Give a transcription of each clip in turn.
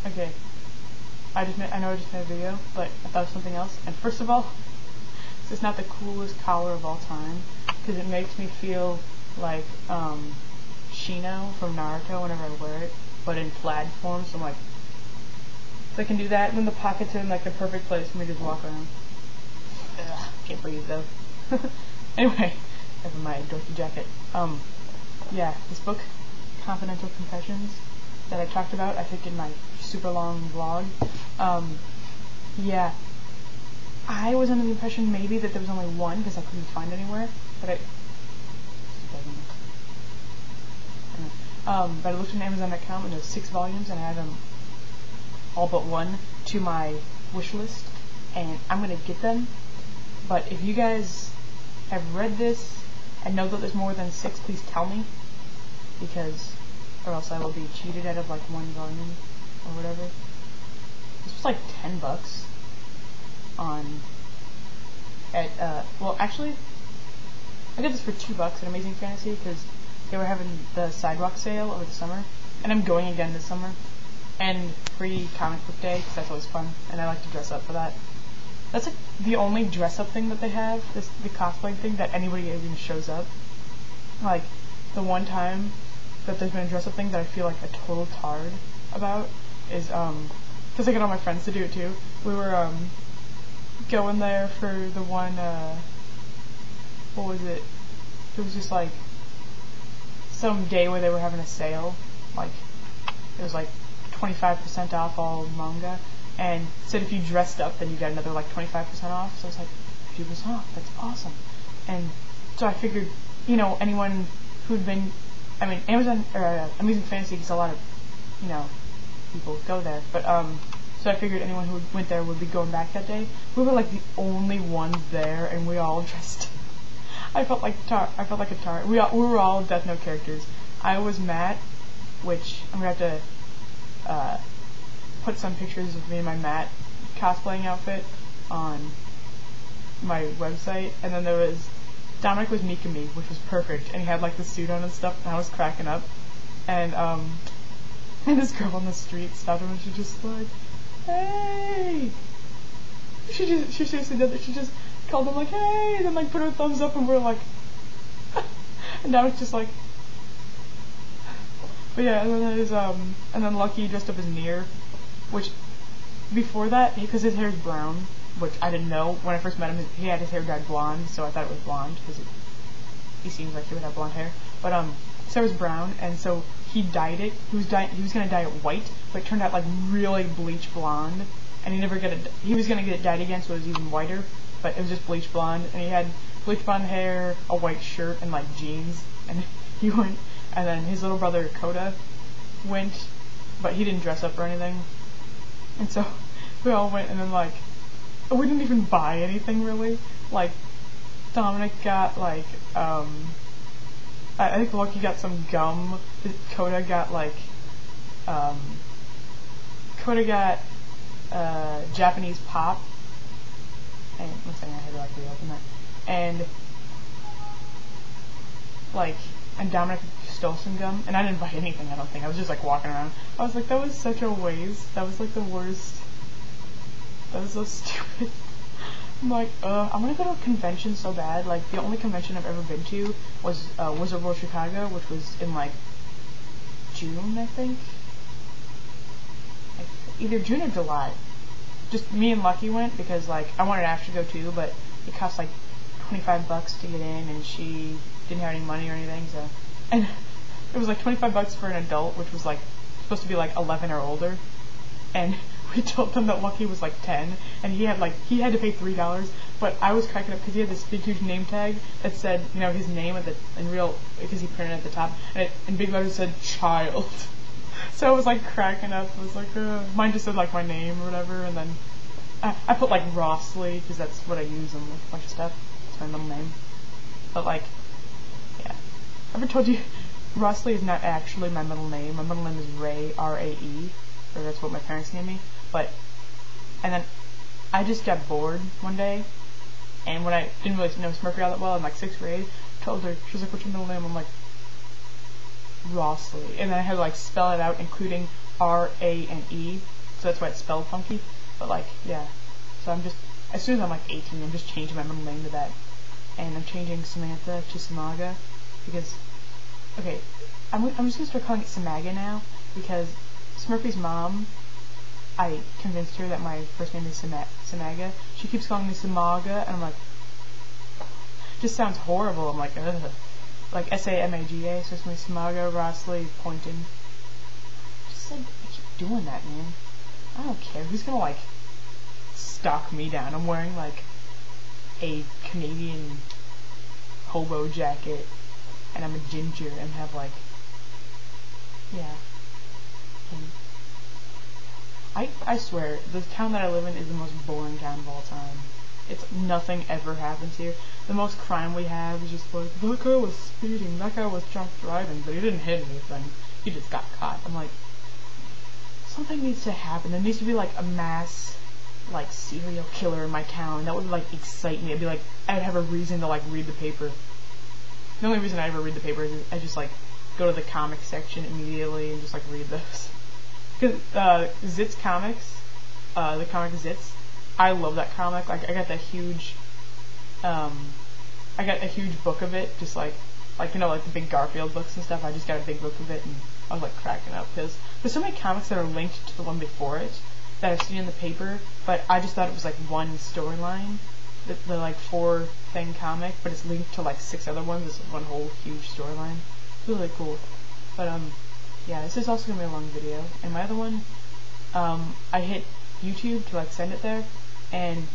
Okay. I know I just made a video, but I thought of something else. And first of all, this is not the coolest collar of all time, because it makes me feel like Shino from Naruto whenever I wear it, but in plaid form. So I'm like, so I can do that, and then the pockets are in like the perfect place for me to just walk around. Ugh, can't breathe though. Anyway, over my dorky jacket. Yeah, this book, Confidential Confessions, that I talked about, I think in my super long vlog. Yeah, I was under the impression maybe that there was only one because I couldn't find anywhere, but but I looked on Amazon.com and there's 6 volumes, and I have them all but one to my wish list, and I'm gonna get them. But if you guys have read this and know that there's more than 6, please tell me, because or else I will be cheated out of like 1 volume or whatever. This was like $10 on well, actually I got this for $2 at Amazing Fantasy because they were having the sidewalk sale over the summer, and I'm going again this summer, and free comic book day because that's always fun, and I like to dress up for that. That's like the only dress up thing that they have, the cosplay thing, that anybody even shows up. Like the one time that there's been a dress up thing that I feel like a total tard about is because I get all my friends to do it too. We were going there for the one what was it? It was just like some day where they were having a sale, like it was like 25% off all manga, and said if you dressed up then you got another like 25% off. So I was like, 50% off, that's awesome. And so I figured, you know, anyone who'd been, I mean, Amazon or Amazing Fantasy gets a lot of, you know, people go there, but so I figured anyone who went there would be going back that day. We were like the only ones there, and we all dressed. I felt like a tar. We were all Death Note characters. I was Matt, which I'm gonna have to put some pictures of me and my Matt cosplaying outfit on my website. And then there was Dominic was Mikami, which was perfect, and he had like the suit on and stuff, and I was cracking up. And this girl on the street stopped him, and she just like, hey! She seriously did that. She just called him like, hey, and then like put her thumbs up, and we're like, and Dominic's just like, but yeah, and then there's and then Lucky dressed up as Nier, which before that, because his hair is brown, which I didn't know when I first met him. He had his hair dyed blonde, so I thought it was blonde because he seems like he would have blonde hair. But his hair was brown, and so he dyed it. He was gonna dye it white, but it turned out like really bleach blonde, and he was gonna get it dyed again, so it was even whiter. But it was just bleach blonde, and he had bleach blonde hair, a white shirt, and like jeans. And he went, and then his little brother Coda went, but he didn't dress up or anything. And so we all went, and then like we didn't even buy anything really. Like Dominic got like I think Lucky got some gum. Coda got like Japanese pop. And one second, I had to like reopen that. And like, and Dominic stole some gum, and I didn't buy anything. I don't think. I was just like walking around. I was like, that was such a waste. That was like the worst. That was so stupid. I'm like, I want to go to a convention so bad. Like, the only convention I've ever been to was Wizard World Chicago, which was in like June, I think. Like, either June or July. Just me and Lucky went because like I wanted Ash to go too, but it cost like $25 to get in, and she didn't have any money or anything. So, and it was like $25 for an adult, which was like supposed to be like 11 or older. And we told them that Lucky was like 10, and he had to pay $3. But I was cracking up because he had this big huge name tag that said, you know, his name because he printed it at the top, and in big letters said child. So I was like cracking up. I was like, mine just said like my name or whatever, and then I put like Rossley because that's what I use on a bunch of stuff. It's my middle name. But like, yeah. I've ever told you, Rossley is not actually my middle name. My middle name is Ray, R-A-E, or that's what my parents named me. But, and then I just got bored one day, and when I didn't really know Smurfy all that well in like 6th grade, I told her, she was like, what's your middle name? I'm like, Rossley, and then I had to like spell it out, including R, A, and E, so that's why it's spelled funky. But like, yeah. So I'm just, as soon as I'm like 18, I'm just changing my middle name to that, and I'm changing Samantha to Samaga because, okay, I'm just gonna start calling it Samaga now because Smurfy's mom, I convinced her that my first name is Samaga. She keeps calling me Samaga, and I'm like, just sounds horrible. I'm like, ugh. Like S-A-M-A-G-A, so it's my Samaga Rossley Poynton. Just said, I keep doing that, man. I don't care. Who's gonna, like, stalk me down? I'm wearing, like, a Canadian hobo jacket, and I'm a ginger, and have, like, yeah. I swear, the town that I live in is the most boring town of all time. It's nothing ever happens here. The most crime we have is just like, that guy was speeding, that guy was drunk driving, but he didn't hit anything. He just got caught. I'm like, something needs to happen. There needs to be like a mass, like, serial killer in my town. That would like excite me. I'd be like, I'd have a reason to like read the paper. The only reason I ever read the paper is I just like go to the comic section immediately and just like read those. Because Zitz Comics, the comic Zitz, I love that comic. Like, I got that huge, book of it, just like, you know, like the big Garfield books and stuff. I just got a big book of it, and I was like cracking up, because there's so many comics that are linked to the one before it that I've seen in the paper, but I just thought it was like one storyline, the like 4-thing comic, but it's linked to like 6 other ones. It's one whole huge storyline. It's really cool. But yeah, this is also gonna be a long video. And my other one, I hit YouTube to like send it there, and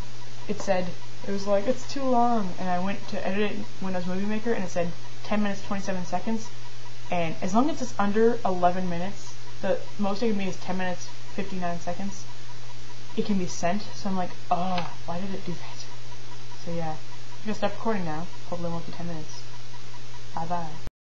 it said, it was like, it's too long, and I went to edit it in Windows Movie Maker, and it said 10 minutes 27 seconds, and as long as it's under 11 minutes, the most it can be is 10 minutes 59 seconds, it can be sent. So I'm like, oh, why did it do that? So yeah, I'm gonna stop recording now. Hopefully it won't be 10 minutes. Bye bye.